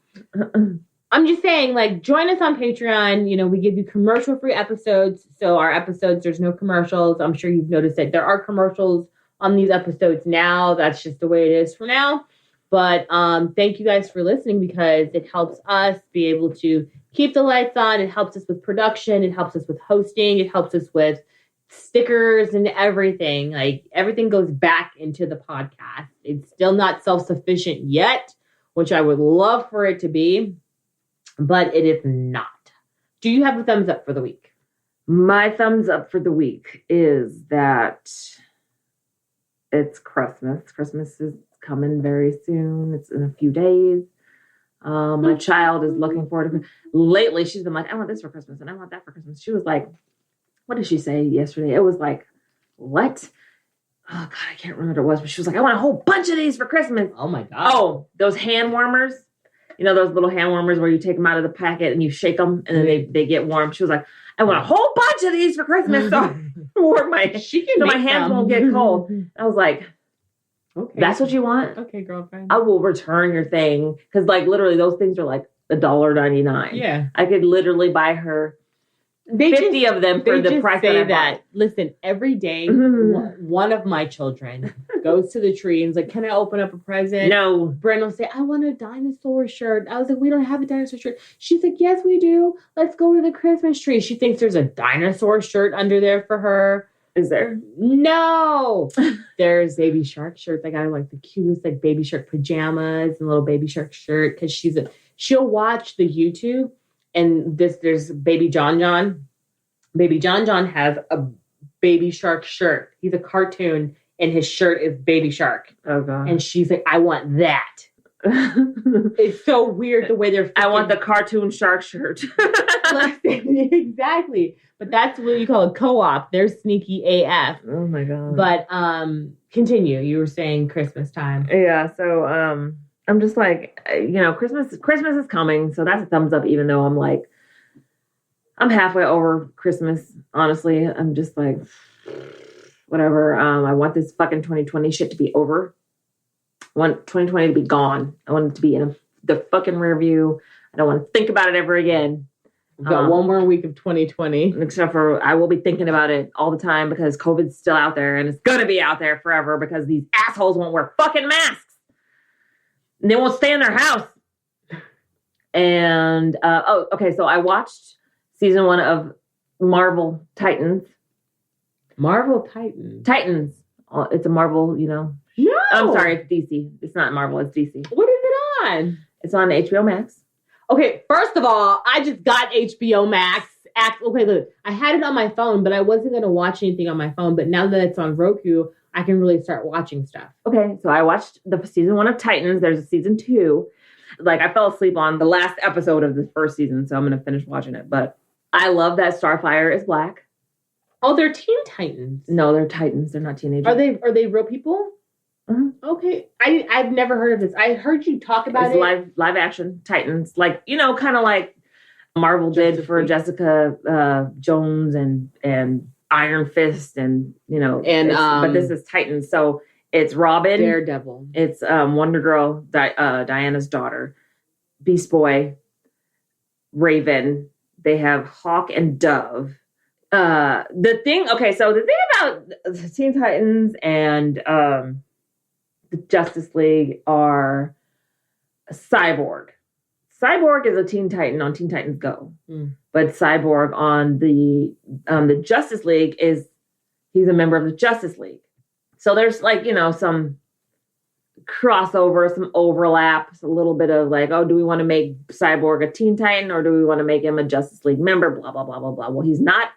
I'm just saying, like, join us on Patreon. You know, we give you commercial-free episodes. So our episodes, there's no commercials. I'm sure you've noticed that there are commercials on these episodes now. That's just the way it is for now. But thank you guys for listening, because it helps us be able to keep the lights on. It helps us with production. It helps us with hosting. It helps us with stickers and everything. Like, everything goes back into the podcast. It's still not self-sufficient yet, which I would love for it to be, but it is not. Do you have a thumbs up for the week? My thumbs up for the week is that it's Christmas. Christmas is coming very soon. It's in a few days. My child is looking forward to it. Lately, she's been like, I want this for Christmas and I want that for Christmas. She was like, what did she say yesterday? It was like, what? Oh, God, I can't remember what it was. But she was like, I want a whole bunch of these for Christmas. Oh, my God. Oh, those hand warmers. You know, those little hand warmers where you take them out of the packet and you shake them and then they get warm. She was like, I want a whole bunch of these for Christmas. So my hands won't get cold. I was like, okay, that's what you want? Okay, girlfriend. I will return your thing. Because, like, literally, those things are like $1.99. Yeah. I could literally buy her 50 of them for the price that I bought. Listen, every day, one of my children goes to the tree and is like, can I open up a present? No. Bren will say, I want a dinosaur shirt. I was like, we don't have a dinosaur shirt. She's like, yes, we do. Let's go to the Christmas tree. She thinks there's a dinosaur shirt under there for her. Is there? No. There's baby shark shirts. I got her like the cutest like baby shark pajamas and little baby shark shirt, because she'll watch the YouTube. And there's Baby John John. Baby John John has a baby shark shirt. He's a cartoon, and his shirt is Baby Shark. Oh, God. And she's like, I want that. It's so weird the way they're. I want the cartoon shark shirt. Exactly. But that's what you call a co-op. They're sneaky AF. Oh my God. But continue. You were saying Christmas time. Yeah. So I'm just like, Christmas is coming. So that's a thumbs up, even though I'm halfway over Christmas. Honestly, I'm just like, whatever. I want this fucking 2020 shit to be over. I want 2020 to be gone. I want it to be in the fucking rear view. I don't want to think about it ever again. We've got one more week of 2020. Except for I will be thinking about it all the time because COVID's still out there and it's going to be out there forever because these assholes won't wear fucking masks. And they won't stay in their house. And, okay. So I watched season 1 of Marvel Titans. Marvel Titans? Titans. It's a Marvel, No. I'm sorry, it's DC. It's not Marvel, it's DC. What is it on? It's on HBO Max. Okay, first of all, I just got HBO Max. Okay, look, I had it on my phone, but I wasn't going to watch anything on my phone. But now that it's on Roku, I can really start watching stuff. Okay, so I watched the season 1 of Titans. There's a season 2. I fell asleep on the last episode of the first season, so I'm going to finish watching it. But I love that Starfire is black. Oh, they're Teen Titans. No, they're Titans. They're not teenagers. Are they real people? Uh-huh. Okay. I've never heard of this. I heard you talk about it. Live action Titans. Kind of like Marvel did for Jessica Jones and Iron Fist and but this is Titans. So it's Robin. Daredevil. It's Wonder Girl, Diana's daughter, Beast Boy, Raven. They have Hawk and Dove. The thing about the Teen Titans and the Justice League are Cyborg. Cyborg is a Teen Titan on Teen Titans Go, but Cyborg on the Justice League he's a member of the Justice League. So there's some crossover, some overlap, a little bit of do we want to make Cyborg a Teen Titan or do we want to make him a Justice League member? Blah blah blah blah blah. Well, he's not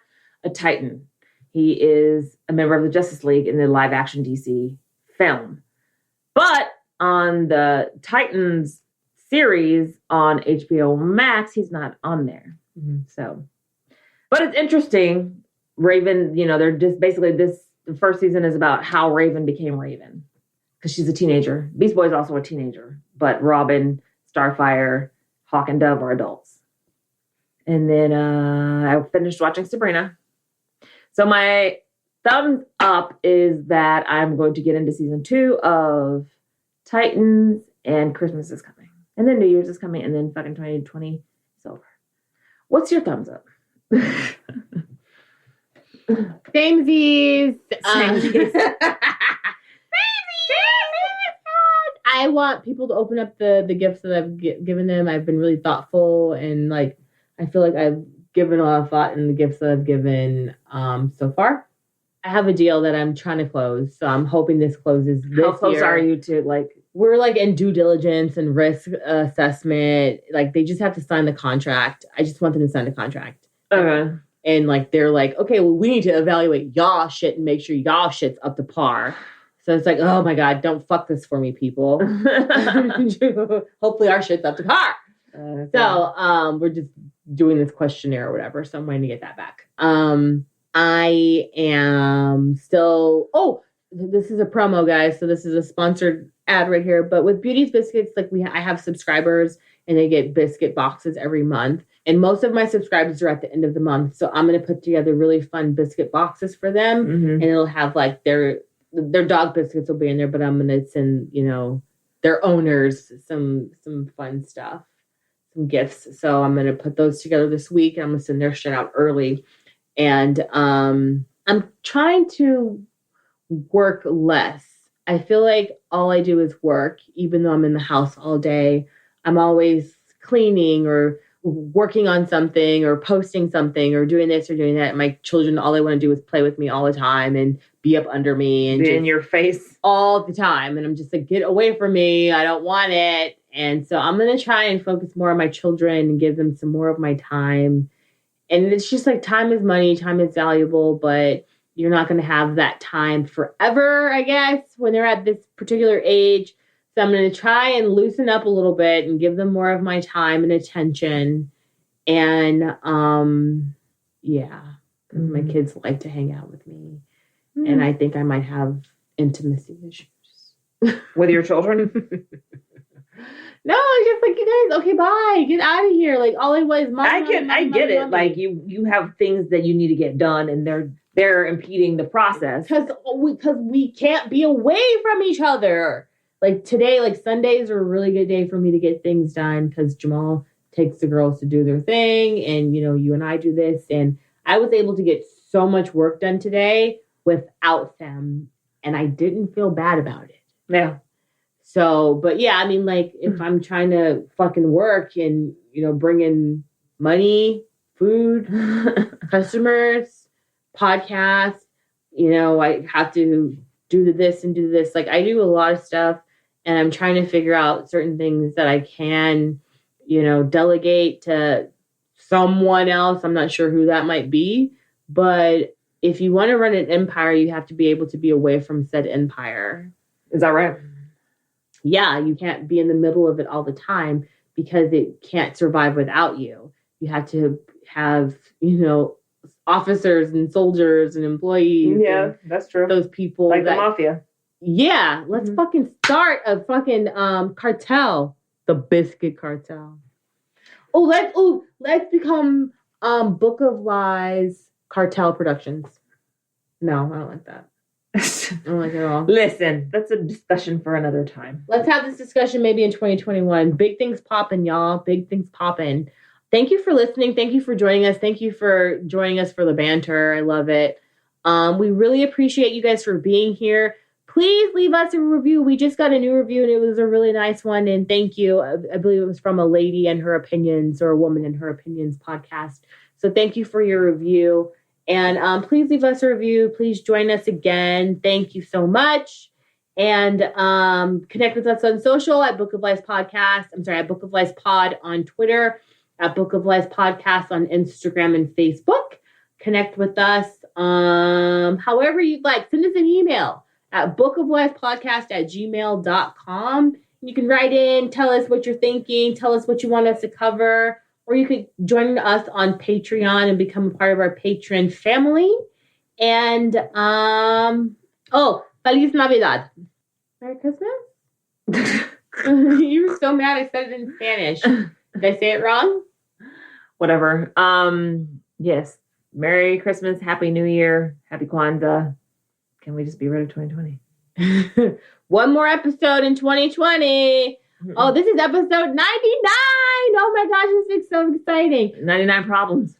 a Titan. He is a member of the Justice League in the live action DC film. But on the Titans series on HBO Max, he's not on there. Mm-hmm. So, but it's interesting. Raven, they're just basically the first season is about how Raven became Raven because she's a teenager. Beast Boy is also a teenager, but Robin, Starfire, Hawk and Dove are adults. And then I finished watching Sabrina. So my thumbs up is that I'm going to get into season 2 of Titans and Christmas is coming. And then New Year's is coming and then fucking 2020 is over. What's your thumbs up? Samesies. I want people to open up the gifts that I've given them. I've been really thoughtful and I feel like I've given a lot of thought in the gifts that I've given so far. I have a deal that I'm trying to close, so I'm hoping this closes this year. How close are you to We're in due diligence and risk assessment. They just have to sign the contract. I just want them to sign the contract. Okay. And they're okay, well, we need to evaluate y'all shit and make sure y'all shit's up to par. So it's oh my God, don't fuck this for me, people. Hopefully our shit's up to par. Okay. So we're just doing this questionnaire or whatever. So I'm waiting to get that back. I am still, this is a promo, guys. So this is a sponsored ad right here. But with Beauty's Biscuits, I have subscribers and they get biscuit boxes every month. And most of my subscribers are at the end of the month. So I'm going to put together really fun biscuit boxes for them. Mm-hmm. And it'll have their dog biscuits will be in there, but I'm going to send, their owners some fun stuff, some gifts. So I'm going to put those together this week. I'm going to send their shit out early. And I'm trying to work less. I feel like all I do is work, even though I'm in the house all day. I'm always cleaning or working on something or posting something or doing this or doing that. My children, all they want to do is play with me all the time and be up under me and be in your face all the time. And I'm just get away from me. I don't want it. And so I'm going to try and focus more on my children and give them some more of my time. And it's just time is money, time is valuable, but you're not going to have that time forever, I guess, when they're at this particular age. So I'm going to try and loosen up a little bit and give them more of my time and attention. And yeah, because my kids like to hang out with me. And I think I might have intimacy issues. With your children? No, it's just like, you guys, okay, bye. Get out of here. Like, all I was, I get it. Like, you have things that you need to get done, and they're impeding the process. Because we can't be away from each other. Like, today, like, Sundays are a really good day for me to get things done because Jamal takes the girls to do their thing, and, you and I do this. And I was able to get so much work done today without them, and I didn't feel bad about it. Yeah. So, but yeah, I mean, like, if I'm trying to fucking work and, bring in money, food, customers, podcasts, I have to do this and do this. Like, I do a lot of stuff, and I'm trying to figure out certain things that I can, delegate to someone else. I'm not sure who that might be, but if you want to run an empire, you have to be able to be away from said empire. Is that right? Yeah, you can't be in the middle of it all the time because it can't survive without you. You have to have, officers and soldiers and employees. Yeah, that's true. Those people. Like the mafia. Yeah, let's fucking start a fucking cartel. The biscuit cartel. Let's become Book of Lies Cartel Productions. No, I don't like that. I don't like it at all. Listen, that's a discussion for another time. Let's have this discussion maybe in 2021. Big things popping, y'all. Big things popping. Thank you for listening. Thank you for joining us. Thank you for joining us for the banter. I love it. We really appreciate you guys for being here. Please leave us a review. We just got a new review, and it was a really nice one. And thank you. I believe it was from a lady and her opinions, or a woman and her opinions podcast. So thank you for your review. And please leave us a review. Please join us again. Thank you so much. And connect with us on social at Book of Lies Podcast. At Book of Lies Pod on Twitter, at Book of Lies Podcast on Instagram and Facebook. Connect with us however you'd like. Send us an email at bookoflifepodcast@gmail.com. You can write in, tell us what you're thinking, tell us what you want us to cover. Or you could join us on Patreon and become a part of our Patreon family. And, Feliz Navidad. Merry Christmas? You were so mad I said it in Spanish. Did I say it wrong? Whatever. Yes. Merry Christmas, Happy New Year, Happy Kwanza. Can we just be rid of 2020? One more episode in 2020. Oh, this is episode 99. Oh my gosh, this is so exciting. 99 problems.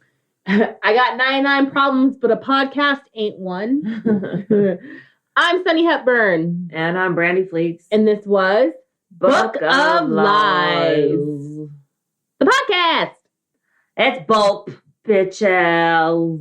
I got 99 problems, but a podcast ain't one. I'm Sunny Hepburn. And I'm Brandy Fleeks. And this was Book of Lies. The podcast. It's Bulp, bitches.